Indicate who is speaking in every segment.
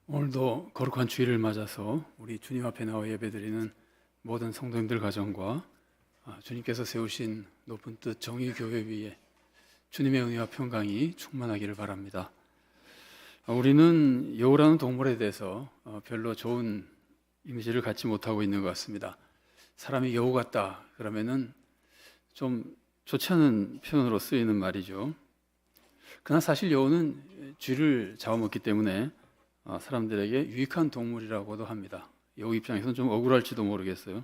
Speaker 1: 오늘도 거룩한 주일을 맞아서 우리 주님 앞에 나와 예배드리는 모든 성도님들 가정과 주님께서 세우신 높은 뜻 정의교회 위에 주님의 은혜와 평강이 충만하기를 바랍니다. 우리는 여우라는 동물에 대해서 별로 좋은 이미지를 갖지 못하고 있는 것 같습니다. 사람이 여우 같다 그러면은 좀 좋지 않은 표현으로 쓰이는 말이죠. 그러나 사실 여우는 쥐를 잡아먹기 때문에 사람들에게 유익한 동물이라고도 합니다. 여우 입장에서는 좀 억울할지도 모르겠어요.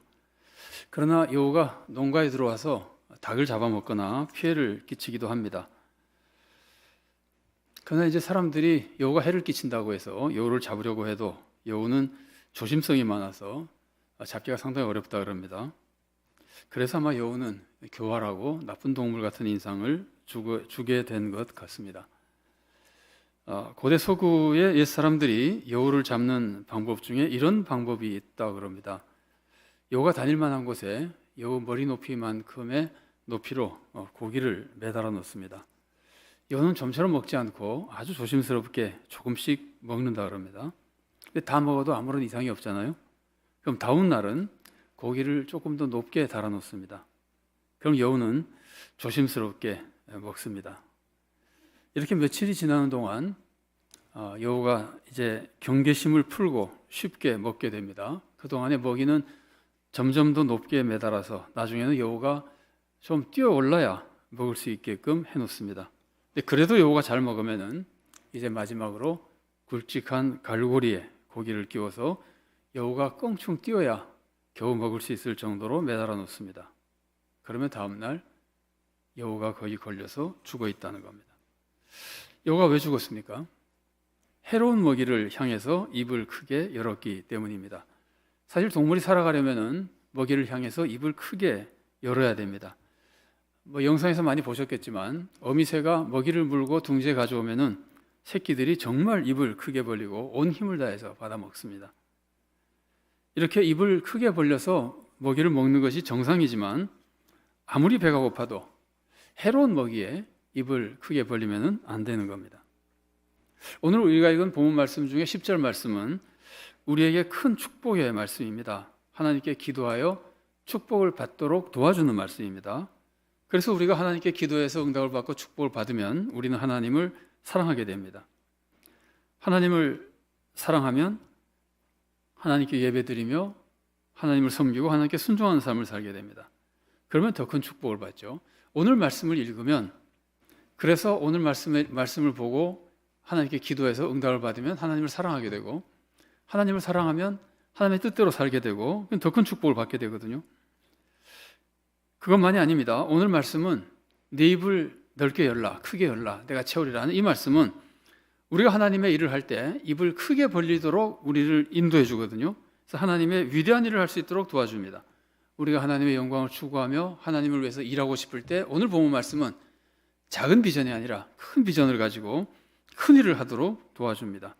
Speaker 1: 그러나 여우가 농가에 들어와서 닭을 잡아먹거나 피해를 끼치기도 합니다. 그러나 이제 사람들이 여우가 해를 끼친다고 해서 여우를 잡으려고 해도 여우는 조심성이 많아서 잡기가 상당히 어렵다 그럽니다. 그래서 아마 여우는 교활하고 나쁜 동물 같은 인상을 주게 된 것 같습니다. 고대 서구의 옛 사람들이 여우를 잡는 방법 중에 이런 방법이 있다고 그럽니다. 여우가 다닐 만한 곳에 여우 머리 높이만큼의 높이로 고기를 매달아 놓습니다. 여우는 좀처럼 먹지 않고 아주 조심스럽게 조금씩 먹는다 그럽니다. 근데 다 먹어도 아무런 이상이 없잖아요. 그럼 다음 날은 고기를 조금 더 높게 달아 놓습니다. 그럼 여우는 조심스럽게 먹습니다. 이렇게 며칠이 지나는 동안 여우가 이제 경계심을 풀고 쉽게 먹게 됩니다. 그동안의 먹이는 점점 더 높게 매달아서 나중에는 여우가 좀 뛰어 올라야 먹을 수 있게끔 해놓습니다. 근데 그래도 여우가 잘 먹으면은 이제 마지막으로 굵직한 갈고리에 고기를 끼워서 여우가 껑충 뛰어야 겨우 먹을 수 있을 정도로 매달아 놓습니다. 그러면 다음날 여우가 거기 걸려서 죽어 있다는 겁니다. 여우가 왜 죽었습니까? 해로운 먹이를 향해서 입을 크게 열었기 때문입니다. 사실 동물이 살아가려면 먹이를 향해서 입을 크게 열어야 됩니다. 영상에서 많이 보셨겠지만 어미새가 먹이를 물고 둥지에 가져오면은 새끼들이 정말 입을 크게 벌리고 온 힘을 다해서 받아 먹습니다. 이렇게 입을 크게 벌려서 먹이를 먹는 것이 정상이지만 아무리 배가 고파도 해로운 먹이에 입을 크게 벌리면 안 되는 겁니다. 오늘 우리가 읽은 본문 말씀 중에 10절 말씀은 우리에게 큰 축복의 말씀입니다. 하나님께 기도하여 축복을 받도록 도와주는 말씀입니다. 그래서 우리가 하나님께 기도해서 응답을 받고 축복을 받으면 우리는 하나님을 사랑하게 됩니다. 하나님을 사랑하면 하나님께 예배드리며 하나님을 섬기고 하나님께 순종하는 삶을 살게 됩니다. 그러면 더 큰 축복을 받죠. 오늘 말씀을 읽으면 그래서 오늘 말씀을 보고 하나님께 기도해서 응답을 받으면 하나님을 사랑하게 되고 하나님을 사랑하면 하나님의 뜻대로 살게 되고 더 큰 축복을 받게 되거든요. 그것만이 아닙니다. 오늘 말씀은 내 입을 넓게 열라, 크게 열라, 내가 채우리라는 이 말씀은 우리가 하나님의 일을 할 때 입을 크게 벌리도록 우리를 인도해 주거든요. 그래서 하나님의 위대한 일을 할 수 있도록 도와줍니다. 우리가 하나님의 영광을 추구하며 하나님을 위해서 일하고 싶을 때 오늘 본문 말씀은 작은 비전이 아니라 큰 비전을 가지고 큰 일을 하도록 도와줍니다.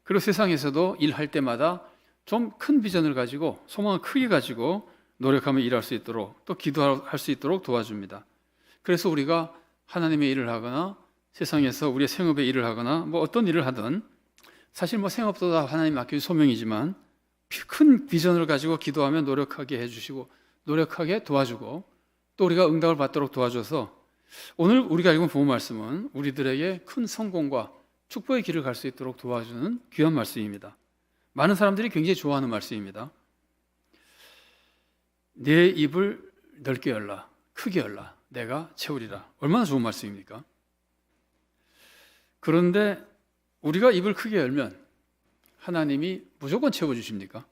Speaker 1: 그리고 세상에서도 일할 때마다 좀 큰 비전을 가지고 소망을 크게 가지고 노력하며 일할 수 있도록 또 기도할 수 있도록 도와줍니다. 그래서 우리가 하나님의 일을 하거나 세상에서 우리의 생업에 일을 하거나 어떤 일을 하든 사실 생업도 다 하나님 맡긴 소명이지만 큰 비전을 가지고 기도하며 노력하게 해주시고 노력하게 도와주고 또 우리가 응답을 받도록 도와줘서 오늘 우리가 읽은 본문 말씀은 우리들에게 큰 성공과 축복의 길을 갈 수 있도록 도와주는 귀한 말씀입니다. 많은 사람들이 굉장히 좋아하는 말씀입니다. 내 입을 넓게 열라, 크게 열라, 내가 채우리라. 얼마나 좋은 말씀입니까? 그런데 우리가 입을 크게 열면 하나님이 무조건 채워주십니까?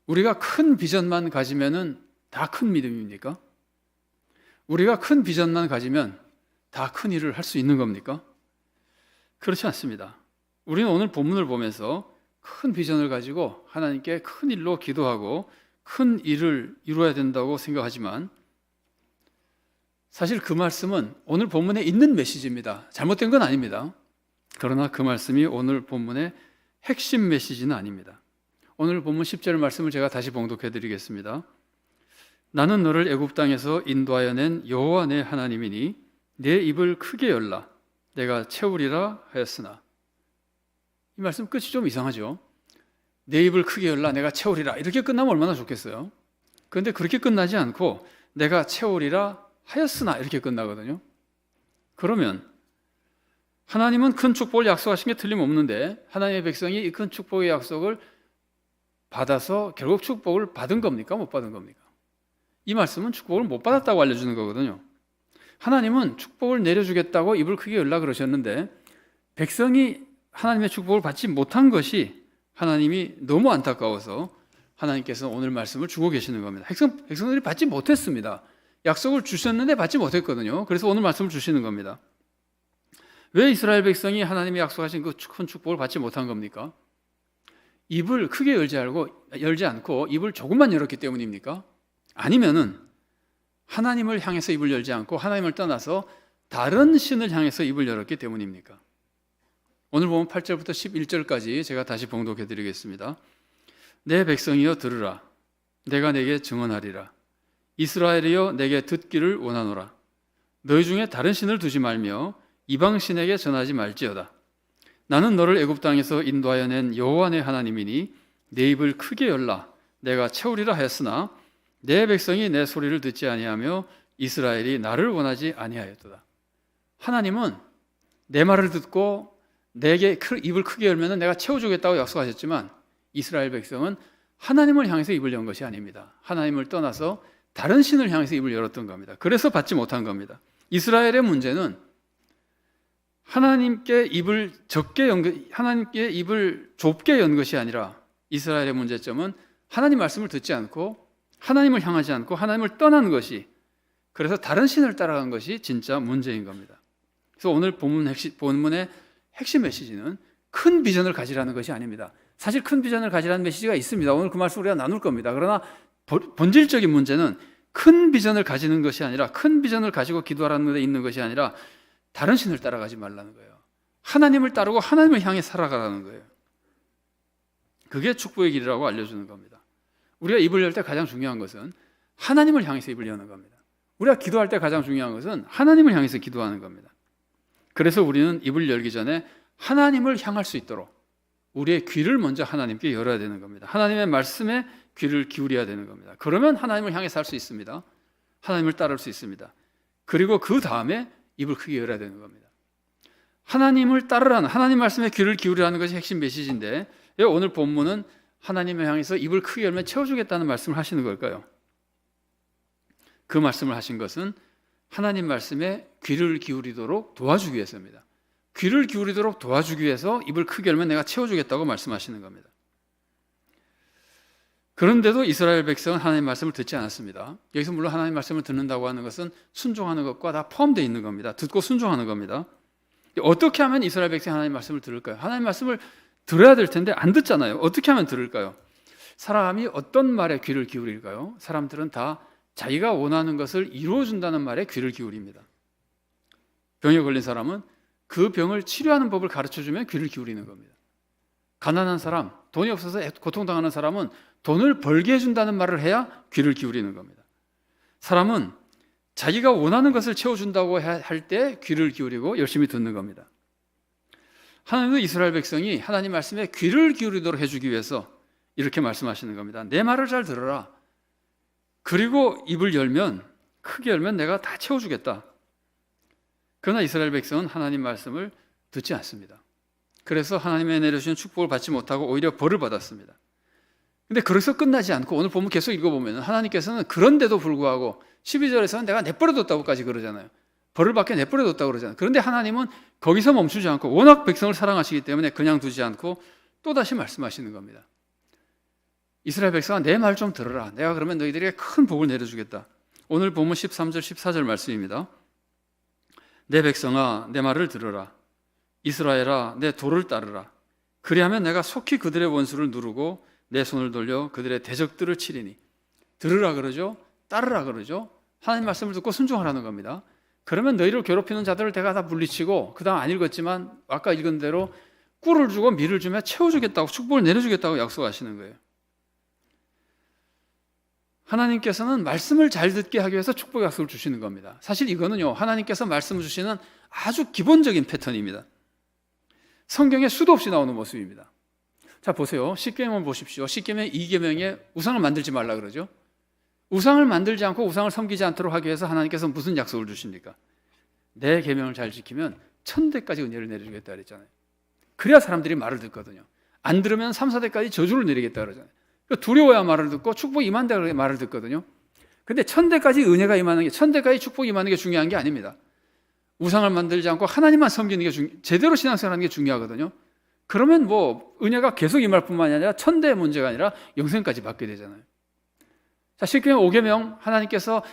Speaker 1: 우리가 큰 비전만 가지면은 다 큰 믿음입니까? 우리가 큰 비전만 가지면 다 큰 일을 할 수 있는 겁니까? 그렇지 않습니다. 우리는 오늘 본문을 보면서 큰 비전을 가지고 하나님께 큰 일로 기도하고 큰 일을 이루어야 된다고 생각하지만 사실 그 말씀은 오늘 본문에 있는 메시지입니다. 잘못된 건 아닙니다. 그러나 그 말씀이 오늘 본문의 핵심 메시지는 아닙니다. 오늘 본문 10절 말씀을 제가 다시 봉독해 드리겠습니다. 나는 너를 애굽 땅에서 인도하여 낸 여호와 내 하나님이니 내 입을 크게 열라 내가 채우리라 하였으나 이 말씀 끝이 좀 이상하죠. 내 입을 크게 열라 내가 채우리라 이렇게 끝나면 얼마나 좋겠어요. 그런데 그렇게 끝나지 않고 내가 채우리라 하였으나 이렇게 끝나거든요. 그러면 하나님은 큰 축복을 약속하신 게 틀림없는데 하나님의 백성이 이 큰 축복의 약속을 받아서 결국 축복을 받은 겁니까? 못 받은 겁니까? 이 말씀은 축복을 못 받았다고 알려주는 거거든요. 하나님은 축복을 내려주겠다고 입을 크게 열라 그러셨는데 백성이 하나님의 축복을 받지 못한 것이 하나님이 너무 안타까워서 하나님께서 오늘 말씀을 주고 계시는 겁니다. 백성들이 받지 못했습니다. 약속을 주셨는데 받지 못했거든요. 그래서 오늘 말씀을 주시는 겁니다. 왜 이스라엘 백성이 하나님이 약속하신 그 큰 축복을 받지 못한 겁니까? 입을 크게 열지 않고 입을 조금만 열었기 때문입니까? 아니면은 하나님을 향해서 입을 열지 않고 하나님을 떠나서 다른 신을 향해서 입을 열었기 때문입니까? 오늘 보면 8절부터 11절까지 제가 다시 봉독해 드리겠습니다. 내 백성이여 들으라. 내가 내게 증언하리라. 이스라엘이여 내게 듣기를 원하노라. 너희 중에 다른 신을 두지 말며 이방 신에게 전하지 말지어다. 나는 너를 애굽 땅에서 인도하여 낸 여호와 내 하나님이니 내 입을 크게 열라. 내가 채우리라 하였으나 내 백성이 내 소리를 듣지 아니하며 이스라엘이 나를 원하지 아니하였도다. 하나님은 내 말을 듣고 내게 입을 크게 열면 내가 채워주겠다고 약속하셨지만 이스라엘 백성은 하나님을 향해서 입을 연 것이 아닙니다. 하나님을 떠나서 다른 신을 향해서 입을 열었던 겁니다. 그래서 받지 못한 겁니다. 이스라엘의 문제는 하나님께 입을 하나님께 입을 좁게 연 것이 아니라 이스라엘의 문제점은 하나님 말씀을 듣지 않고 하나님을 향하지 않고 하나님을 떠난 것이, 그래서 다른 신을 따라간 것이 진짜 문제인 겁니다. 그래서 오늘 본문의 핵심 메시지는 큰 비전을 가지라는 것이 아닙니다. 사실 큰 비전을 가지라는 메시지가 있습니다. 오늘 그 말씀 우리가 나눌 겁니다. 그러나 본질적인 문제는 큰 비전을 가지는 것이 아니라, 큰 비전을 가지고 기도하라는 데 있는 것이 아니라 다른 신을 따라가지 말라는 거예요. 하나님을 따르고 하나님을 향해 살아가라는 거예요. 그게 축복의 길이라고 알려주는 겁니다. 우리가 입을 열 때 가장 중요한 것은 하나님을 향해서 입을 여는 겁니다. 우리가 기도할 때 가장 중요한 것은 하나님을 향해서 기도하는 겁니다. 그래서 우리는 입을 열기 전에 하나님을 향할 수 있도록 우리의 귀를 먼저 하나님께 열어야 되는 겁니다. 하나님의 말씀에 귀를 기울여야 되는 겁니다. 그러면 하나님을 향해 살 수 있습니다. 하나님을 따를 수 있습니다. 그리고 그 다음에 입을 크게 열어야 되는 겁니다. 하나님을 따르라는, 하나님 말씀에 귀를 기울이라는 것이 핵심 메시지인데 왜 오늘 본문은 하나님을 향해서 입을 크게 열면 채워주겠다는 말씀을 하시는 걸까요? 그 말씀을 하신 것은 하나님 말씀에 귀를 기울이도록 도와주기 위해서입니다. 귀를 기울이도록 도와주기 위해서 입을 크게 열면 내가 채워주겠다고 말씀하시는 겁니다. 그런데도 이스라엘 백성은 하나님 말씀을 듣지 않았습니다. 여기서 물론 하나님 말씀을 듣는다고 하는 것은 순종하는 것과 다 포함되어 있는 겁니다. 듣고 순종하는 겁니다. 어떻게 하면 이스라엘 백성이 하나님 말씀을 들을까요? 하나님 말씀을 들어야 될 텐데 안 듣잖아요. 어떻게 하면 들을까요? 사람이 어떤 말에 귀를 기울일까요? 사람들은 다 자기가 원하는 것을 이루어준다는 말에 귀를 기울입니다. 병에 걸린 사람은 그 병을 치료하는 법을 가르쳐주면 귀를 기울이는 겁니다. 가난한 사람, 돈이 없어서 고통당하는 사람은 돈을 벌게 해준다는 말을 해야 귀를 기울이는 겁니다. 사람은 자기가 원하는 것을 채워준다고 할 때 귀를 기울이고 열심히 듣는 겁니다. 하나님도 이스라엘 백성이 하나님 말씀에 귀를 기울이도록 해주기 위해서 이렇게 말씀하시는 겁니다. 내 말을 잘 들어라. 그리고 입을 열면, 크게 열면 내가 다 채워주겠다. 그러나 이스라엘 백성은 하나님 말씀을 듣지 않습니다. 그래서 하나님의 내려주신 축복을 받지 못하고 오히려 벌을 받았습니다. 근데 그래서 끝나지 않고 오늘 본문 계속 읽어보면 하나님께서는 그런데도 불구하고 12절에서는 내가 내버려뒀다고까지 그러잖아요. 벌을 받게 내버려뒀다고 그러잖아요. 그런데 하나님은 거기서 멈추지 않고 워낙 백성을 사랑하시기 때문에 그냥 두지 않고 또다시 말씀하시는 겁니다. 이스라엘 백성아 내 말 좀 들어라. 내가 그러면 너희들에게 큰 복을 내려주겠다. 오늘 본문 13절 14절 말씀입니다. 내 백성아 내 말을 들어라. 이스라엘아 내 도를 따르라. 그리하면 내가 속히 그들의 원수를 누르고 내 손을 돌려 그들의 대적들을 치리니. 들으라 그러죠. 따르라 그러죠. 하나님 말씀을 듣고 순종하라는 겁니다. 그러면 너희를 괴롭히는 자들을 내가 다 물리치고, 그 다음 안 읽었지만 아까 읽은 대로 꿀을 주고 밀을 주며 채워주겠다고, 축복을 내려주겠다고 약속하시는 거예요. 하나님께서는 말씀을 잘 듣게 하기 위해서 축복 약속을 주시는 겁니다. 사실 이거는요, 하나님께서 말씀을 주시는 아주 기본적인 패턴입니다. 성경에 수도 없이 나오는 모습입니다. 자, 보세요. 십계명을 보십시오. 십계명 2계명에 우상을 만들지 말라 그러죠. 우상을 만들지 않고 우상을 섬기지 않도록 하기 위해서 하나님께서 무슨 약속을 주십니까? 내 계명을 잘 지키면 1000대까지 은혜를 내려주겠다 그랬잖아요. 그래야 사람들이 말을 듣거든요. 안 들으면 3, 4대까지 저주를 내리겠다 그러잖아요. 그러니까 두려워야 말을 듣고 축복 임한다 그래 말을 듣거든요. 근데 1000대까지 은혜가 임하는 게, 1000대까지 축복이 임하는 게 중요한 게 아닙니다. 우상을 만들지 않고 하나님만 섬기는 게 제대로 신앙생활하는 게 중요하거든요. 그러면 뭐 은혜가 계속 임할 뿐만이 아니라 1000대의 문제가 아니라 영생까지 받게 되잖아요. 자, 십계명 5계명, 하나님께서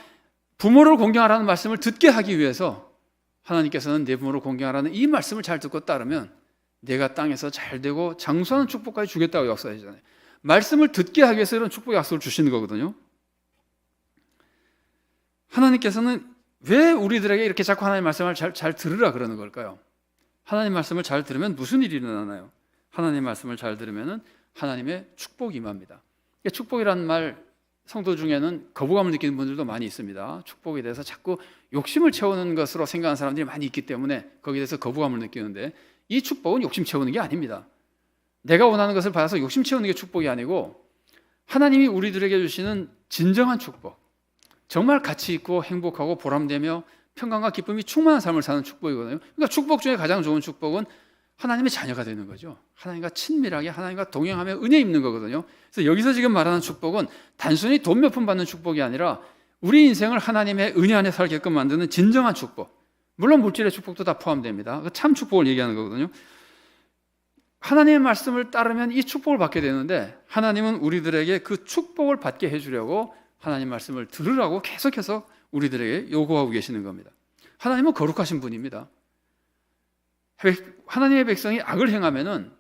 Speaker 1: 부모를 공경하라는 말씀을 듣게 하기 위해서 하나님께서는 내 부모를 공경하라는 이 말씀을 잘 듣고 따르면 내가 땅에서 잘 되고 장수하는 축복까지 주겠다고 약속하시잖아요. 말씀을 듣게 하기 위해서 이런 축복 약속을 주시는 거거든요. 하나님께서는 왜 우리들에게 이렇게 자꾸 하나님 말씀을 잘 들으라 그러는 걸까요? 하나님 말씀을 잘 들으면 무슨 일이 일어나나요? 하나님 말씀을 잘 들으면 하나님의 축복이 임합니다. 축복이라는 말, 성도 중에는 거부감을 느끼는 분들도 많이 있습니다. 축복에 대해서 자꾸 욕심을 채우는 것으로 생각하는 사람들이 많이 있기 때문에 거기에 대해서 거부감을 느끼는데, 이 축복은 욕심 채우는 게 아닙니다. 내가 원하는 것을 받아서 욕심 채우는 게 축복이 아니고 하나님이 우리들에게 주시는 진정한 축복, 정말 가치 있고 행복하고 보람되며 평강과 기쁨이 충만한 삶을 사는 축복이거든요. 그러니까 축복 중에 가장 좋은 축복은 하나님의 자녀가 되는 거죠. 하나님과 친밀하게, 하나님과 동행하며 은혜 입는 거거든요. 그래서 여기서 지금 말하는 축복은 단순히 돈 몇 푼 받는 축복이 아니라 우리 인생을 하나님의 은혜 안에 살게끔 만드는 진정한 축복. 물론 물질의 축복도 다 포함됩니다. 참 축복을 얘기하는 거거든요. 하나님의 말씀을 따르면 이 축복을 받게 되는데, 하나님은 우리들에게 그 축복을 받게 해주려고 하나님 말씀을 들으라고 계속해서 우리들에게 요구하고 계시는 겁니다. 하나님은 거룩하신 분입니다. 하나님의 백성이 악을 행하면은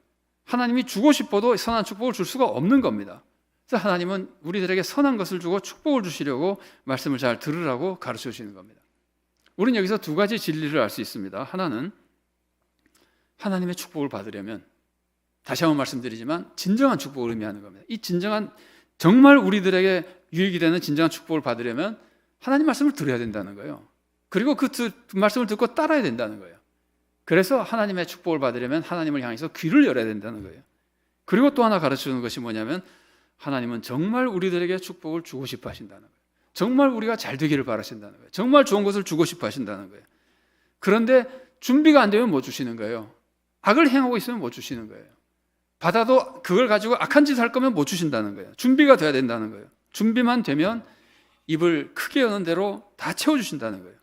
Speaker 1: 하나님이 주고 싶어도 선한 축복을 줄 수가 없는 겁니다. 그래서 하나님은 우리들에게 선한 것을 주고 축복을 주시려고 말씀을 잘 들으라고 가르쳐 주시는 겁니다. 우리는 여기서 두 가지 진리를 알 수 있습니다. 하나는 하나님의 축복을 받으려면, 다시 한번 말씀드리지만 진정한 축복을 의미하는 겁니다. 이 진정한, 정말 우리들에게 유익이 되는 진정한 축복을 받으려면 하나님 말씀을 들어야 된다는 거예요. 그리고 그 말씀을 듣고 따라야 된다는 거예요. 그래서 하나님의 축복을 받으려면 하나님을 향해서 귀를 열어야 된다는 거예요. 그리고 또 하나 가르쳐주는 것이 뭐냐면, 하나님은 정말 우리들에게 축복을 주고 싶어 하신다는 거예요. 정말 우리가 잘 되기를 바라신다는 거예요. 정말 좋은 것을 주고 싶어 하신다는 거예요. 그런데 준비가 안 되면 못 주시는 거예요. 악을 행하고 있으면 못 주시는 거예요. 받아도 그걸 가지고 악한 짓을 할 거면 못 주신다는 거예요. 준비가 돼야 된다는 거예요. 준비만 되면 입을 크게 여는 대로 다 채워주신다는 거예요.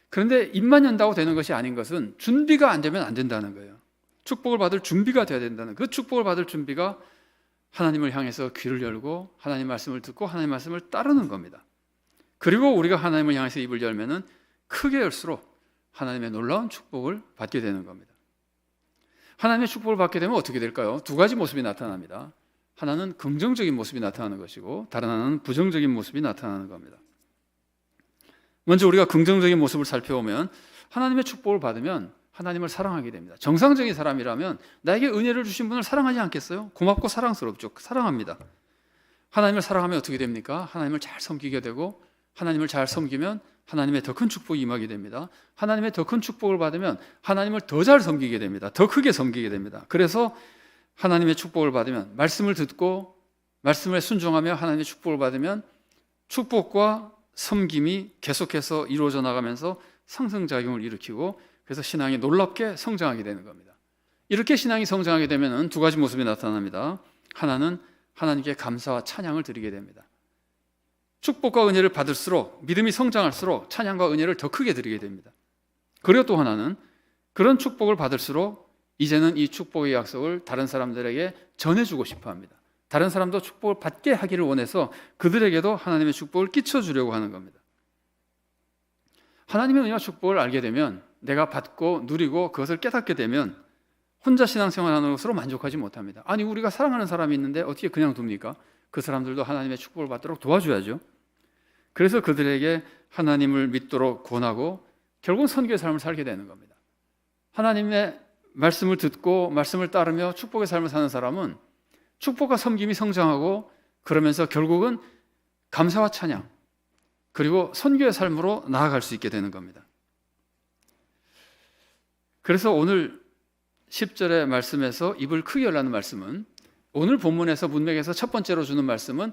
Speaker 1: 그런데 입만 연다고 되는 것이 아닌 것은 준비가 안 되면 안 된다는 거예요. 축복을 받을 준비가 돼야 된다는, 그 축복을 받을 준비가 하나님을 향해서 귀를 열고 하나님 말씀을 듣고 하나님 말씀을 따르는 겁니다. 그리고 우리가 하나님을 향해서 입을 열면은 크게 열수록 하나님의 놀라운 축복을 받게 되는 겁니다. 하나님의 축복을 받게 되면 어떻게 될까요? 두 가지 모습이 나타납니다. 하나는 긍정적인 모습이 나타나는 것이고, 다른 하나는 부정적인 모습이 나타나는 겁니다. 먼저 우리가 긍정적인 모습을 살펴보면, 하나님의 축복을 받으면 하나님을 사랑하게 됩니다. 정상적인 사람이라면 나에게 은혜를 주신 분을 사랑하지 않겠어요? 고맙고 사랑스럽죠. 사랑합니다. 하나님을 사랑하면 어떻게 됩니까? 하나님을 잘 섬기게 되고, 하나님을 잘 섬기면 하나님의 더 큰 축복이 임하게 됩니다. 하나님의 더 큰 축복을 받으면 하나님을 더 잘 섬기게 됩니다. 더 크게 섬기게 됩니다. 그래서 하나님의 축복을 받으면, 말씀을 듣고 말씀에 순종하며 하나님의 축복을 받으면 축복과 섬김이 계속해서 이루어져 나가면서 상승작용을 일으키고, 그래서 신앙이 놀랍게 성장하게 되는 겁니다. 이렇게 신앙이 성장하게 되면 두 가지 모습이 나타납니다. 하나는 하나님께 감사와 찬양을 드리게 됩니다. 축복과 은혜를 받을수록, 믿음이 성장할수록 찬양과 은혜를 더 크게 드리게 됩니다. 그리고 또 하나는 그런 축복을 받을수록 이제는 이 축복의 약속을 다른 사람들에게 전해주고 싶어 합니다. 다른 사람도 축복을 받게 하기를 원해서 그들에게도 하나님의 축복을 끼쳐주려고 하는 겁니다. 하나님의 은혜와 축복을 알게 되면, 내가 받고 누리고 그것을 깨닫게 되면 혼자 신앙생활하는 것으로 만족하지 못합니다. 아니, 우리가 사랑하는 사람이 있는데 어떻게 그냥 둡니까? 그 사람들도 하나님의 축복을 받도록 도와줘야죠. 그래서 그들에게 하나님을 믿도록 권하고 결국은 선교의 삶을 살게 되는 겁니다. 하나님의 말씀을 듣고 말씀을 따르며 축복의 삶을 사는 사람은 축복과 섬김이 성장하고, 그러면서 결국은 감사와 찬양, 그리고 선교의 삶으로 나아갈 수 있게 되는 겁니다. 그래서 오늘 10절의 말씀에서 입을 크게 열라는 말씀은, 오늘 본문에서 문맥에서 첫 번째로 주는 말씀은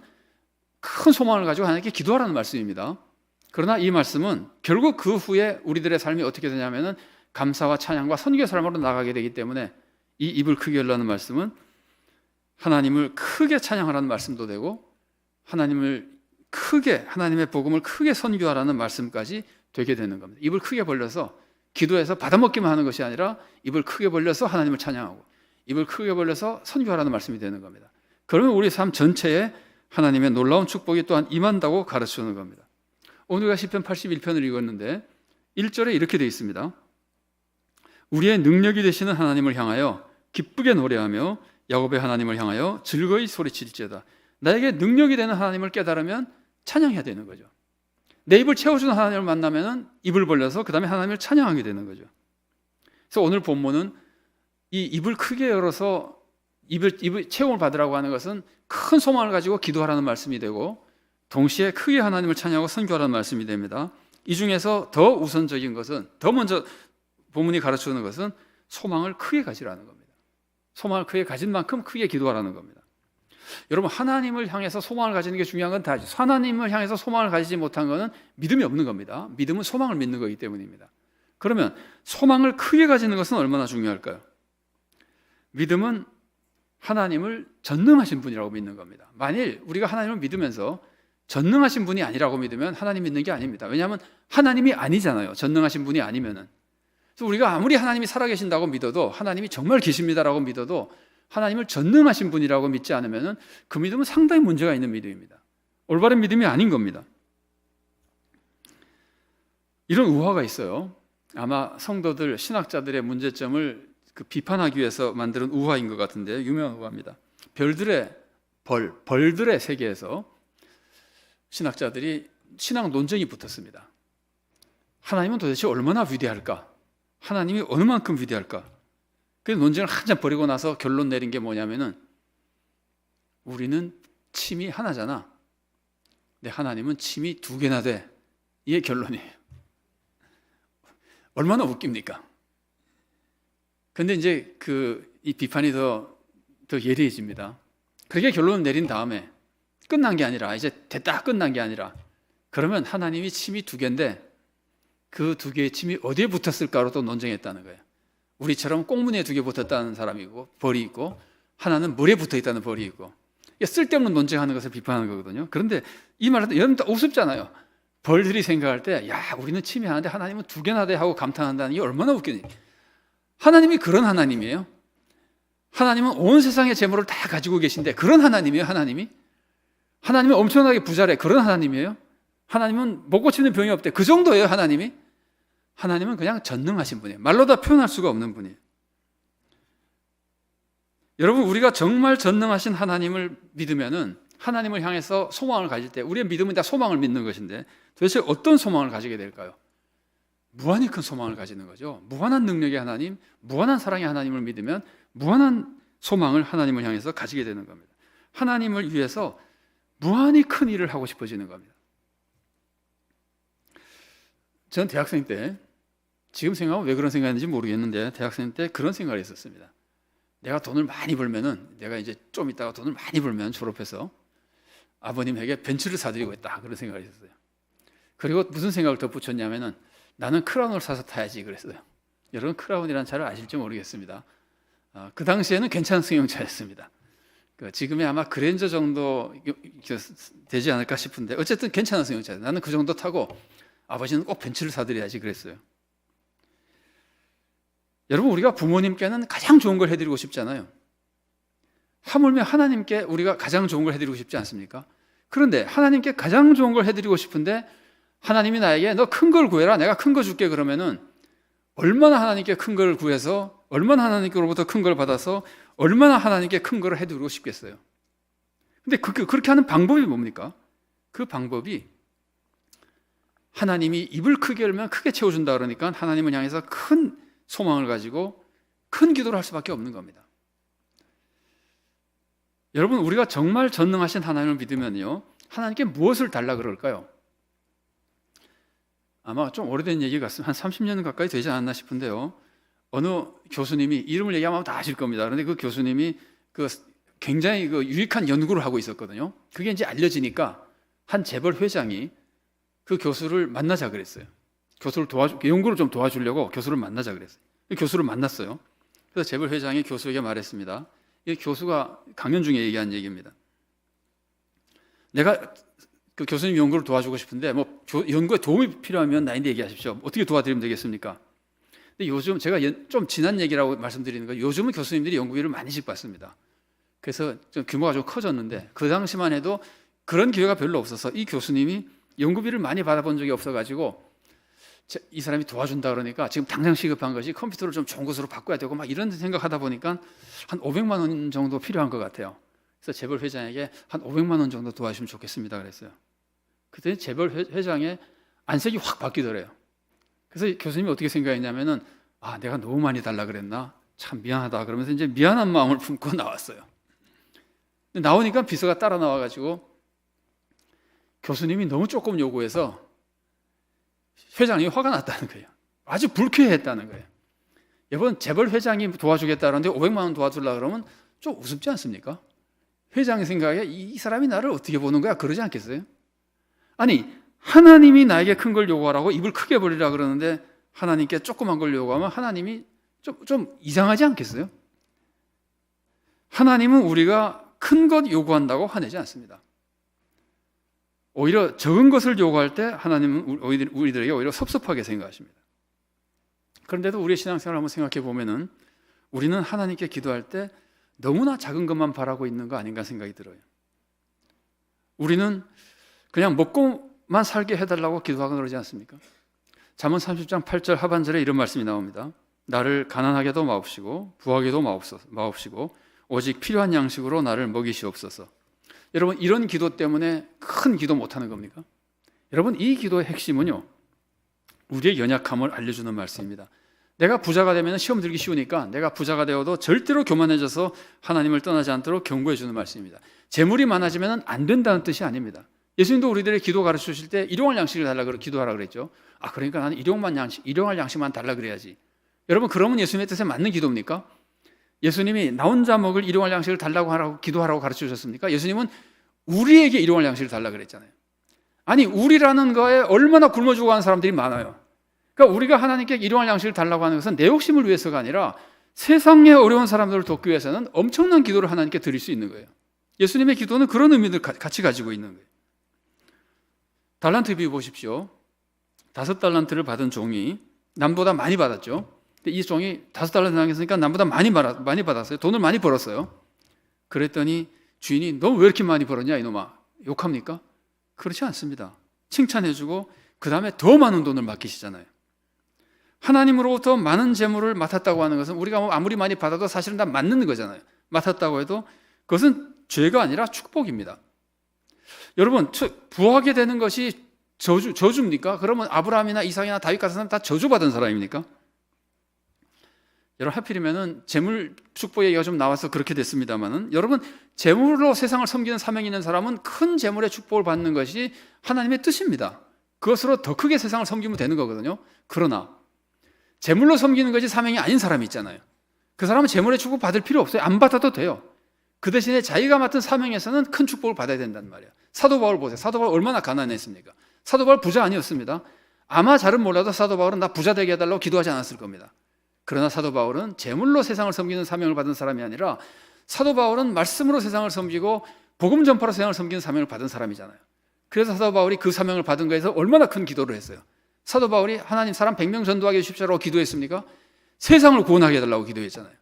Speaker 1: 큰 소망을 가지고 하나님께 기도하라는 말씀입니다. 그러나 이 말씀은 결국 그 후에 우리들의 삶이 어떻게 되냐면은 감사와 찬양과 선교의 삶으로 나가게 되기 때문에, 이 입을 크게 열라는 말씀은 하나님을 크게 찬양하라는 말씀도 되고, 하나님을 크게, 하나님의 복음을 크게 선교하라는 말씀까지 되게 되는 겁니다. 입을 크게 벌려서 기도해서 받아먹기만 하는 것이 아니라 입을 크게 벌려서 하나님을 찬양하고 입을 크게 벌려서 선교하라는 말씀이 되는 겁니다. 그러면 우리 삶 전체에 하나님의 놀라운 축복이 또한 임한다고 가르치는 겁니다. 오늘 우리가 시편 81편을 읽었는데 1절에 이렇게 되어 있습니다. 우리의 능력이 되시는 하나님을 향하여 기쁘게 노래하며 야곱의 하나님을 향하여 즐거이 소리칠지어다. 나에게 능력이 되는 하나님을 깨달으면 찬양해야 되는 거죠. 내 입을 채워주는 하나님을 만나면 입을 벌려서 그 다음에 하나님을 찬양하게 되는 거죠. 그래서 오늘 본문은 이 입을 크게 열어서 입을 채움을 받으라고 하는 것은 큰 소망을 가지고 기도하라는 말씀이 되고, 동시에 크게 하나님을 찬양하고 선교하라는 말씀이 됩니다. 이 중에서 더 우선적인 것은, 더 먼저 본문이 가르치는 것은 소망을 크게 가지라는 겁니다. 소망을 크게 가진 만큼 크게 기도하라는 겁니다. 여러분, 하나님을 향해서 소망을 가지는 게 중요한 건 다죠. 하나님을 향해서 소망을 가지지 못한 것은 믿음이 없는 겁니다. 믿음은 소망을 믿는 거기 때문입니다. 그러면 소망을 크게 가지는 것은 얼마나 중요할까요? 믿음은 하나님을 전능하신 분이라고 믿는 겁니다. 만일 우리가 하나님을 믿으면서 전능하신 분이 아니라고 믿으면 하나님 믿는 게 아닙니다. 왜냐하면 하나님이 아니잖아요. 전능하신 분이 아니면은. 그래서 우리가 아무리 하나님이 살아계신다고 믿어도, 하나님이 정말 계십니다라고 믿어도 하나님을 전능하신 분이라고 믿지 않으면 그 믿음은 상당히 문제가 있는 믿음입니다. 올바른 믿음이 아닌 겁니다. 이런 우화가 있어요. 아마 성도들, 신학자들의 문제점을 비판하기 위해서 만드는 우화인 것 같은데, 유명한 우화입니다. 벌들의 세계에서 신학자들이 신학 논쟁이 붙었습니다. 하나님은 도대체 얼마나 위대할까? 하나님이 어느 만큼 위대할까? 그 논쟁을 한참 벌이고 나서 결론 내린 게 뭐냐면은, 우리는 침이 하나잖아. 근데 하나님은 침이 2개나 돼. 이게 결론이에요. 얼마나 웃깁니까? 근데 이제 이 비판이 더 예리해집니다. 그렇게 결론을 내린 다음에 끝난 게 아니라, 이제 됐다 끝난 게 아니라, 그러면 하나님이 침이 2개인데 그 2개의 침이 어디에 붙었을까로 또 논쟁했다는 거예요. 우리처럼 꽁무니에 2개 붙었다는 사람이 있고, 벌이 있고, 하나는 물에 붙어 있다는 벌이 있고, 쓸데없는 논쟁하는 것을 비판하는 거거든요. 그런데 이 말은 여러분 우습잖아요. 벌들이 생각할 때, 야, 우리는 침이 하나인데 하나님은 2개나 돼 하고 감탄한다는 게 얼마나 웃기니. 하나님이 그런 하나님이에요. 하나님은 온 세상의 재물을 다 가지고 계신데 그런 하나님이에요. 하나님은 엄청나게 부자래. 그런 하나님이에요. 하나님은 못 고치는 병이 없대. 그 정도예요. 하나님은 그냥 전능하신 분이에요. 말로 다 표현할 수가 없는 분이에요. 여러분, 우리가 정말 전능하신 하나님을 믿으면은, 하나님을 향해서 소망을 가질 때, 우리의 믿음은 다 소망을 믿는 것인데 도대체 어떤 소망을 가지게 될까요? 무한히 큰 소망을 가지는 거죠. 무한한 능력의 하나님, 무한한 사랑의 하나님을 믿으면 무한한 소망을 하나님을 향해서 가지게 되는 겁니다. 하나님을 위해서 무한히 큰 일을 하고 싶어지는 겁니다. 전 대학생 때, 지금 생각하면 왜 그런 생각했는지 모르겠는데, 대학생 때 그런 생각을 했었습니다. 내가 돈을 많이 벌면은, 내가 이제 좀 있다가 돈을 많이 벌면 졸업해서 아버님에게 벤츠를 사드리고 있다, 그런 생각을 했었어요. 그리고 무슨 생각을 덧붙였냐면은, 나는 크라운을 사서 타야지 그랬어요. 여러분, 크라운이라는 차를 아실지 모르겠습니다. 그 당시에는 괜찮은 승용차였습니다. 지금의 아마 그랜저 정도 되지 않을까 싶은데, 어쨌든 괜찮은 승용차예요. 나는 그 정도 타고 아버지는 꼭 벤츠를 사드려야지 그랬어요. 여러분, 우리가 부모님께는 가장 좋은 걸 해드리고 싶잖아요. 하물며 하나님께 우리가 가장 좋은 걸 해드리고 싶지 않습니까? 그런데 하나님께 가장 좋은 걸 해드리고 싶은데 하나님이 나에게 너 큰 걸 구해라, 내가 큰 거 줄게 그러면은, 얼마나 하나님께 큰 걸 구해서, 얼마나 하나님께로부터 큰 걸 받아서, 얼마나 하나님께 큰 걸 해드리고 싶겠어요. 근데 그렇게 하는 방법이 뭡니까? 그 방법이, 하나님이 입을 크게 열면 크게 채워준다 그러니까 하나님을 향해서 큰 소망을 가지고 큰 기도를 할 수밖에 없는 겁니다. 여러분, 우리가 정말 전능하신 하나님을 믿으면요, 하나님께 무엇을 달라 그럴까요? 아마 좀 오래된 얘기 같습니다. 한 30년 가까이 되지 않았나 싶은데요, 어느 교수님이 이름을 얘기하면 다 아실 겁니다. 그런데 그 교수님이 굉장히 유익한 연구를 하고 있었거든요. 그게 이제 알려지니까 한 재벌 회장이 그 교수를 만나자 그랬어요. 연구를 좀 도와주려고 교수를 만나자 그랬어요. 교수를 만났어요. 그래서 재벌 회장이 교수에게 말했습니다. 이 교수가 강연 중에 얘기한 얘기입니다. 내가 그 교수님 연구를 도와주고 싶은데 연구에 도움이 필요하면 나한테 얘기하십시오. 어떻게 도와드리면 되겠습니까? 근데 요즘 제가 좀 지난 얘기라고 말씀드리는 거예요. 요즘은 교수님들이 연구비를 많이씩 받습니다. 그래서 좀 규모가 좀 커졌는데 그 당시만 해도 그런 기회가 별로 없어서 이 교수님이 연구비를 많이 받아본 적이 없어가지고 이 사람이 도와준다 그러니까 지금 당장 시급한 것이 컴퓨터를 좀 좋은 것으로 바꿔야 되고 막 이런 생각하다 보니까 한 500만 원 정도 필요한 것 같아요. 그래서 재벌 회장에게 한 500만 원 정도 도와주시면 좋겠습니다 그랬어요. 그때 재벌 회장의 안색이 확 바뀌더래요. 그래서 교수님이 어떻게 생각했냐면은 내가 너무 많이 달라 그랬나? 참 미안하다 그러면서 이제 미안한 마음을 품고 나왔어요. 근데 나오니까 비서가 따라 나와가지고 교수님이 너무 조금 요구해서 회장이 화가 났다는 거예요. 아주 불쾌했다는 거예요. 여러분 재벌 회장이 도와주겠다는데 500만 원 도와주려고 그러면 좀 우습지 않습니까? 회장의 생각에 이 사람이 나를 어떻게 보는 거야? 그러지 않겠어요? 아니 하나님이 나에게 큰 걸 요구하라고 입을 크게 벌리라 그러는데 하나님께 조그만 걸 요구하면 하나님이 좀 이상하지 않겠어요? 하나님은 우리가 큰 것 요구한다고 화내지 않습니다. 오히려 적은 것을 요구할 때 하나님은 우리들에게 오히려 섭섭하게 생각하십니다. 그런데도 우리의 신앙생활을 한번 생각해 보면은 우리는 하나님께 기도할 때 너무나 작은 것만 바라고 있는 거 아닌가 생각이 들어요. 우리는 그냥 먹고만 살게 해달라고 기도하고 그러지 않습니까? 잠언 30장 8절 하반절에 이런 말씀이 나옵니다. 나를 가난하게도 마옵시고 부하게도 마옵시고 오직 필요한 양식으로 나를 먹이시옵소서. 여러분 이런 기도 때문에 큰 기도 못하는 겁니까? 여러분 이 기도의 핵심은요 우리의 연약함을 알려주는 말씀입니다. 내가 부자가 되면 시험 들기 쉬우니까 내가 부자가 되어도 절대로 교만해져서 하나님을 떠나지 않도록 경고해 주는 말씀입니다. 재물이 많아지면 안 된다는 뜻이 아닙니다. 예수님도 우리들의 기도 가르쳐 주실 때 일용할 양식을 달라고 기도하라 그랬죠. 그러니까 나는 일용할 양식만 달라 그래야지. 여러분 그러면 예수님의 뜻에 맞는 기도입니까? 예수님이 나 혼자 먹을 일용할 양식을 달라고 하라고 기도하라고 가르쳐 주셨습니까? 예수님은 우리에게 일용할 양식을 달라 그랬잖아요. 아니 우리라는 거에 얼마나 굶어 죽어가는 사람들이 많아요. 그러니까 우리가 하나님께 일용할 양식을 달라고 하는 것은 내 욕심을 위해서가 아니라 세상에 어려운 사람들을 돕기 위해서는 엄청난 기도를 하나님께 드릴 수 있는 거예요. 예수님의 기도는 그런 의미를 같이 가지고 있는 거예요. 달란트 비유 보십시오. 5달란트를 받은 종이 남보다 많이 받았죠. 이 종이 5달란트 당했으니까 남보다 많이 받았어요. 돈을 많이 벌었어요. 그랬더니 주인이 너 왜 이렇게 많이 벌었냐 이놈아 욕합니까? 그렇지 않습니다. 칭찬해주고 그 다음에 더 많은 돈을 맡기시잖아요. 하나님으로부터 많은 재물을 맡았다고 하는 것은 우리가 아무리 많이 받아도 사실은 다 맞는 거잖아요. 맡았다고 해도 그것은 죄가 아니라 축복입니다. 여러분 부하게 되는 것이 저주입니까? 그러면 아브라함이나 이삭이나 다윗 같은 사람 다 저주받은 사람입니까? 여러분 하필이면은 재물 축복 얘기가 좀 나와서 그렇게 됐습니다만은 여러분 재물로 세상을 섬기는 사명이 있는 사람은 큰 재물의 축복을 받는 것이 하나님의 뜻입니다. 그것으로 더 크게 세상을 섬기면 되는 거거든요. 그러나 재물로 섬기는 것이 사명이 아닌 사람이 있잖아요. 그 사람은 재물의 축복 받을 필요 없어요. 안 받아도 돼요. 그 대신에 자기가 맡은 사명에서는 큰 축복을 받아야 된단 말이에요. 사도 바울 보세요. 사도 바울 얼마나 가난했습니까? 사도 바울 부자 아니었습니다. 아마 잘은 몰라도 사도 바울은 나 부자 되게 해달라고 기도하지 않았을 겁니다. 그러나 사도 바울은 재물로 세상을 섬기는 사명을 받은 사람이 아니라 사도 바울은 말씀으로 세상을 섬기고 복음 전파로 세상을 섬기는 사명을 받은 사람이잖아요. 그래서 사도 바울이 그 사명을 받은 거에서 얼마나 큰 기도를 했어요. 사도 바울이 하나님 사람 100명 전도하게 해주십시오라고 기도했습니까? 세상을 구원하게 해달라고 기도했잖아요.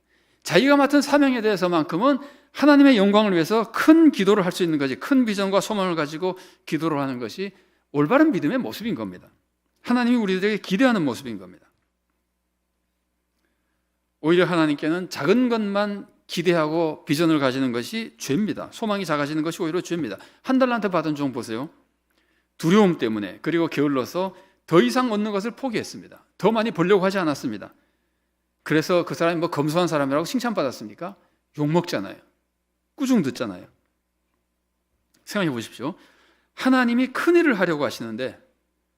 Speaker 1: 자기가 맡은 사명에 대해서만큼은 하나님의 영광을 위해서 큰 기도를 할 수 있는 거지, 큰 비전과 소망을 가지고 기도를 하는 것이 올바른 믿음의 모습인 겁니다. 하나님이 우리들에게 기대하는 모습인 겁니다. 오히려 하나님께는 작은 것만 기대하고 비전을 가지는 것이 죄입니다. 소망이 작아지는 것이 오히려 죄입니다. 한 달란트 받은 종 보세요. 두려움 때문에 그리고 게을러서 더 이상 얻는 것을 포기했습니다. 더 많이 벌려고 하지 않았습니다. 그래서 그 사람이 검소한 사람이라고 칭찬받았습니까? 욕먹잖아요. 꾸중 듣잖아요. 생각해 보십시오. 하나님이 큰 일을 하려고 하시는데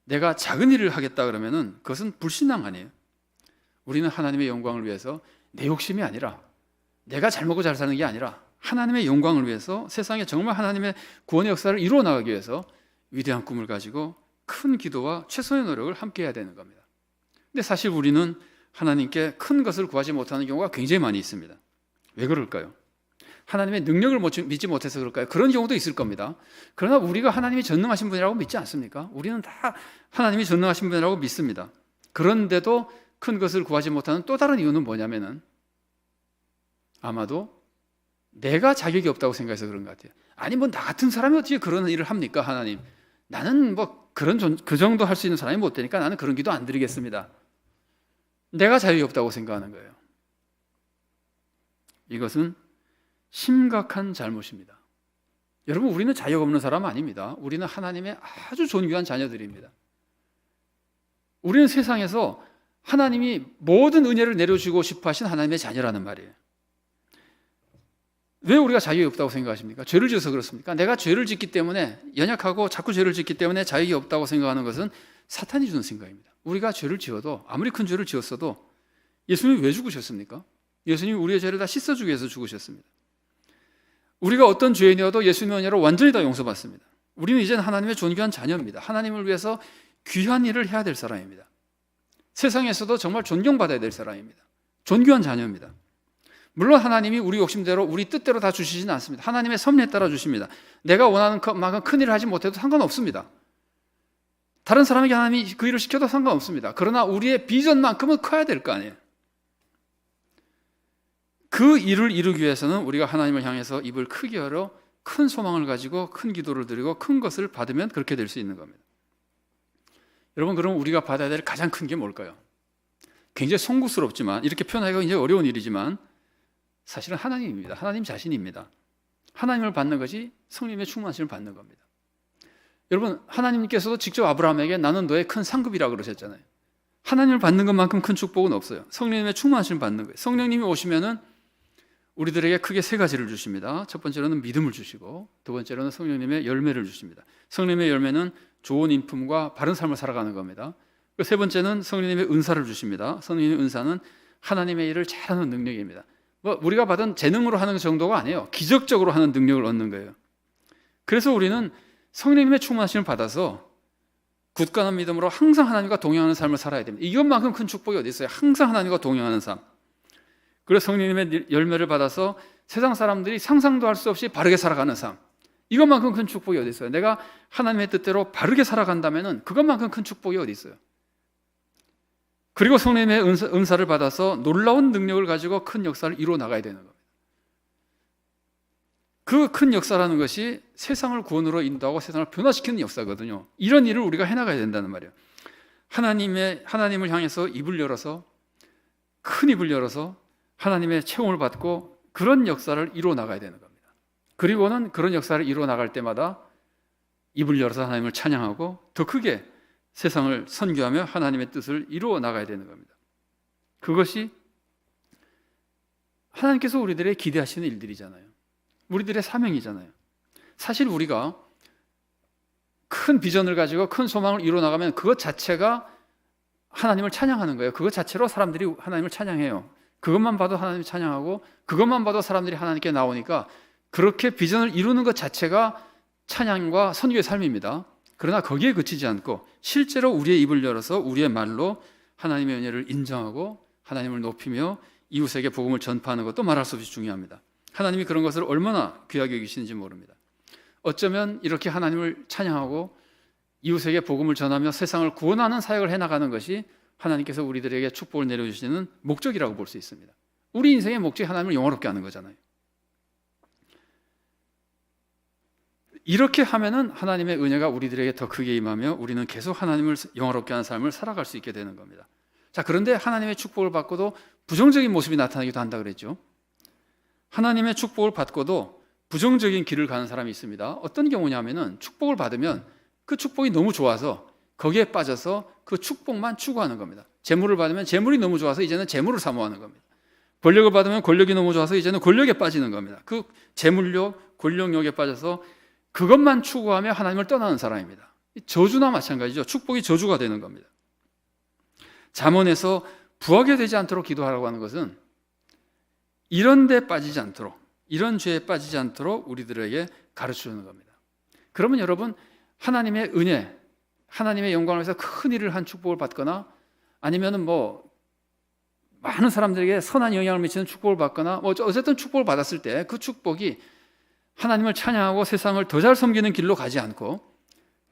Speaker 1: 내가 작은 일을 하겠다 그러면은 그것은 불신앙 아니에요. 우리는 하나님의 영광을 위해서 내 욕심이 아니라 내가 잘 먹고 잘 사는 게 아니라 하나님의 영광을 위해서 세상에 정말 하나님의 구원의 역사를 이루어 나가기 위해서 위대한 꿈을 가지고 큰 기도와 최선의 노력을 함께 해야 되는 겁니다. 근데 사실 우리는 하나님께 큰 것을 구하지 못하는 경우가 굉장히 많이 있습니다. 왜 그럴까요? 하나님의 능력을 믿지 못해서 그럴까요? 그런 경우도 있을 겁니다. 그러나 우리가 하나님이 전능하신 분이라고 믿지 않습니까? 우리는 다 하나님이 전능하신 분이라고 믿습니다. 그런데도 큰 것을 구하지 못하는 또 다른 이유는 뭐냐면은 아마도 내가 자격이 없다고 생각해서 그런 것 같아요. 아니 뭐 나 같은 사람이 어떻게 그런 일을 합니까? 하나님, 나는 뭐 그 정도 할 수 있는 사람이 못 되니까 나는 그런 기도 안 드리겠습니다. 내가 자격이 없다고 생각하는 거예요. 이것은 심각한 잘못입니다. 여러분, 우리는 자격 없는 사람 아닙니다. 우리는 하나님의 아주 존귀한 자녀들입니다. 우리는 세상에서 하나님이 모든 은혜를 내려주고 싶어 하신 하나님의 자녀라는 말이에요. 왜 우리가 자격이 없다고 생각하십니까? 죄를 지어서 그렇습니까? 내가 죄를 짓기 때문에, 연약하고 자꾸 죄를 짓기 때문에 자격이 없다고 생각하는 것은 사탄이 주는 생각입니다. 우리가 죄를 지어도, 아무리 큰 죄를 지었어도 예수님이 왜 죽으셨습니까? 예수님이 우리의 죄를 다 씻어주기 위해서 죽으셨습니다. 우리가 어떤 죄인이어도 예수님의 은혜로 완전히 다 용서받습니다. 우리는 이제는 하나님의 존귀한 자녀입니다. 하나님을 위해서 귀한 일을 해야 될 사람입니다. 세상에서도 정말 존경받아야 될 사람입니다. 존귀한 자녀입니다. 물론 하나님이 우리 욕심대로, 우리 뜻대로 다 주시지는 않습니다. 하나님의 섭리에 따라 주십니다. 내가 원하는 만큼 큰 일을 하지 못해도 상관없습니다. 다른 사람에게 하나님이 그 일을 시켜도 상관없습니다. 그러나 우리의 비전만큼은 커야 될 거 아니에요. 그 일을 이루기 위해서는 우리가 하나님을 향해서 입을 크게 열어 큰 소망을 가지고 큰 기도를 드리고 큰 것을 받으면 그렇게 될 수 있는 겁니다. 여러분, 그럼 우리가 받아야 될 가장 큰 게 뭘까요? 굉장히 송구스럽지만, 이렇게 표현하기가 굉장히 어려운 일이지만 사실은 하나님입니다. 하나님 자신입니다. 하나님을 받는 것이 성령의 충만심을 받는 겁니다. 여러분, 하나님께서도 직접 아브라함에게 나는 너의 큰 상급이라고 그러셨잖아요. 하나님을 받는 것만큼 큰 축복은 없어요. 성령님의 충만심을 받는 거예요. 성령님이 오시면은 우리들에게 크게 세 가지를 주십니다. 첫 번째로는 믿음을 주시고, 두 번째로는 성령님의 열매를 주십니다. 성령님의 열매는 좋은 인품과 바른 삶을 살아가는 겁니다. 세 번째는 성령님의 은사를 주십니다. 성령님의 은사는 하나님의 일을 잘하는 능력입니다. 뭐 우리가 받은 재능으로 하는 정도가 아니에요. 기적적으로 하는 능력을 얻는 거예요. 그래서 우리는 성령님의 충만심을 받아서 굳건한 믿음으로 항상 하나님과 동행하는 삶을 살아야 됩니다. 이것만큼 큰 축복이 어디 있어요? 항상 하나님과 동행하는 삶. 그래서 성령님의 열매를 받아서 세상 사람들이 상상도 할 수 없이 바르게 살아가는 삶. 이것만큼 큰 축복이 어디 있어요? 내가 하나님의 뜻대로 바르게 살아간다면 그것만큼 큰 축복이 어디 있어요? 그리고 성령님의 은사를 받아서 놀라운 능력을 가지고 큰 역사를 이루어 나가야 되는 겁니다. 그 큰 역사라는 것이 세상을 구원으로 인도하고 세상을 변화시키는 역사거든요. 이런 일을 우리가 해나가야 된다는 말이에요. 하나님을 향해서 입을 열어서, 큰 입을 열어서 하나님의 채용을 받고 그런 역사를 이루어 나가야 되는 겁니다. 그리고는 그런 역사를 이루어 나갈 때마다 입을 열어서 하나님을 찬양하고 더 크게 세상을 선교하며 하나님의 뜻을 이루어 나가야 되는 겁니다. 그것이 하나님께서 우리들의 기대하시는 일들이잖아요. 우리들의 사명이잖아요. 사실 우리가 큰 비전을 가지고 큰 소망을 이루어 나가면 그것 자체가 하나님을 찬양하는 거예요. 그것 자체로 사람들이 하나님을 찬양해요. 그것만 봐도 하나님을 찬양하고 그것만 봐도 사람들이 하나님께 나오니까 그렇게 비전을 이루는 것 자체가 찬양과 선교의 삶입니다. 그러나 거기에 그치지 않고 실제로 우리의 입을 열어서 우리의 말로 하나님의 은혜를 인정하고 하나님을 높이며 이웃에게 복음을 전파하는 것도 말할 수 없이 중요합니다. 하나님이 그런 것을 얼마나 귀하게 여기시는지 모릅니다. 어쩌면 이렇게 하나님을 찬양하고 이웃에게 복음을 전하며 세상을 구원하는 사역을 해나가는 것이 하나님께서 우리들에게 축복을 내려주시는 목적이라고 볼 수 있습니다. 우리 인생의 목적이 하나님을 영화롭게 하는 거잖아요. 이렇게 하면은 하나님의 은혜가 우리들에게 더 크게 임하며 우리는 계속 하나님을 영화롭게 하는 삶을 살아갈 수 있게 되는 겁니다. 자, 그런데 하나님의 축복을 받고도 부정적인 모습이 나타나기도 한다 그랬죠. 하나님의 축복을 받고도 부정적인 길을 가는 사람이 있습니다. 어떤 경우냐면은 축복을 받으면 그 축복이 너무 좋아서 거기에 빠져서 그 축복만 추구하는 겁니다. 재물을 받으면 재물이 너무 좋아서 이제는 재물을 사모하는 겁니다. 권력을 받으면 권력이 너무 좋아서 이제는 권력에 빠지는 겁니다. 그 재물욕, 권력욕에 빠져서 그것만 추구하며 하나님을 떠나는 사람입니다. 저주나 마찬가지죠. 축복이 저주가 되는 겁니다. 잠언에서 부하게 되지 않도록 기도하라고 하는 것은 이런 데 빠지지 않도록, 이런 죄에 빠지지 않도록 우리들에게 가르쳐주는 겁니다. 그러면 여러분, 하나님의 은혜, 하나님의 영광을 위해서 큰 일을 한 축복을 받거나 아니면은 뭐 많은 사람들에게 선한 영향을 미치는 축복을 받거나 뭐 어쨌든 축복을 받았을 때 그 축복이 하나님을 찬양하고 세상을 더 잘 섬기는 길로 가지 않고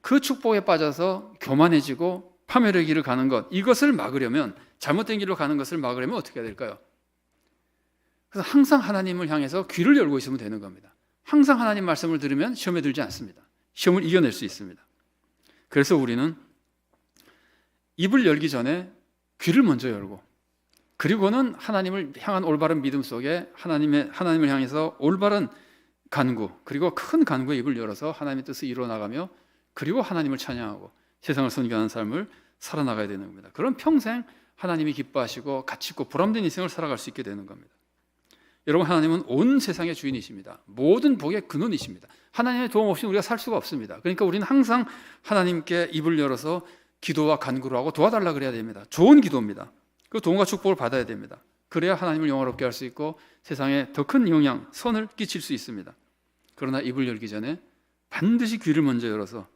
Speaker 1: 그 축복에 빠져서 교만해지고 파멸의 길을 가는 것, 이것을 막으려면, 잘못된 길로 가는 것을 막으려면 어떻게 해야 될까요? 그래서 항상 하나님을 향해서 귀를 열고 있으면 되는 겁니다. 항상 하나님 말씀을 들으면 시험에 들지 않습니다. 시험을 이겨낼 수 있습니다. 그래서 우리는 입을 열기 전에 귀를 먼저 열고, 그리고는 하나님을 향한 올바른 믿음 속에 하나님을 향해서 올바른 간구, 그리고 큰 간구의 입을 열어서 하나님의 뜻을 이루어나가며, 그리고 하나님을 찬양하고 세상을 선교하는 삶을 살아나가야 되는 겁니다. 그럼 평생 하나님이 기뻐하시고 가치있고 보람된 인생을 살아갈 수 있게 되는 겁니다. 여러분, 하나님은 온 세상의 주인이십니다. 모든 복의 근원이십니다. 하나님의 도움 없이 우리가 살 수가 없습니다. 그러니까 우리는 항상 하나님께 입을 열어서 기도와 간구를 하고 도와달라 그래야 됩니다. 좋은 기도입니다. 그 도움과 축복을 받아야 됩니다. 그래야 하나님을 영화롭게 할 수 있고 세상에 더 큰 영향, 선을 끼칠 수 있습니다. 그러나 입을 열기 전에 반드시 귀를 먼저 열어서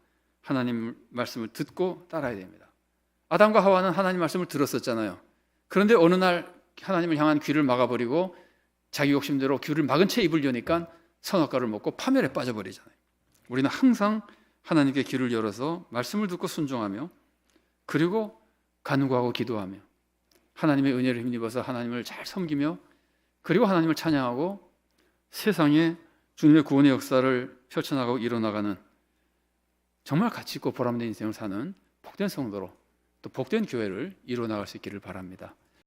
Speaker 1: 하나님 말씀을 듣고 따라야 됩니다. 아담과 하와는 하나님 말씀을 들었었잖아요. 그런데 어느 날 하나님을 향한 귀를 막아버리고 자기 욕심대로 귀를 막은 채 입을 여니까 선악과를 먹고 파멸에 빠져버리잖아요. 우리는 항상 하나님께 귀를 열어서 말씀을 듣고 순종하며, 그리고 간구하고 기도하며 하나님의 은혜를 힘입어서 하나님을 잘 섬기며, 그리고 하나님을 찬양하고 세상에 주님의 구원의 역사를 펼쳐나가고 이뤄나가는 정말 가치 있고 보람된 인생을 사는 복된 성도로, 또 복된 교회를 이루어나갈 수 있기를 바랍니다.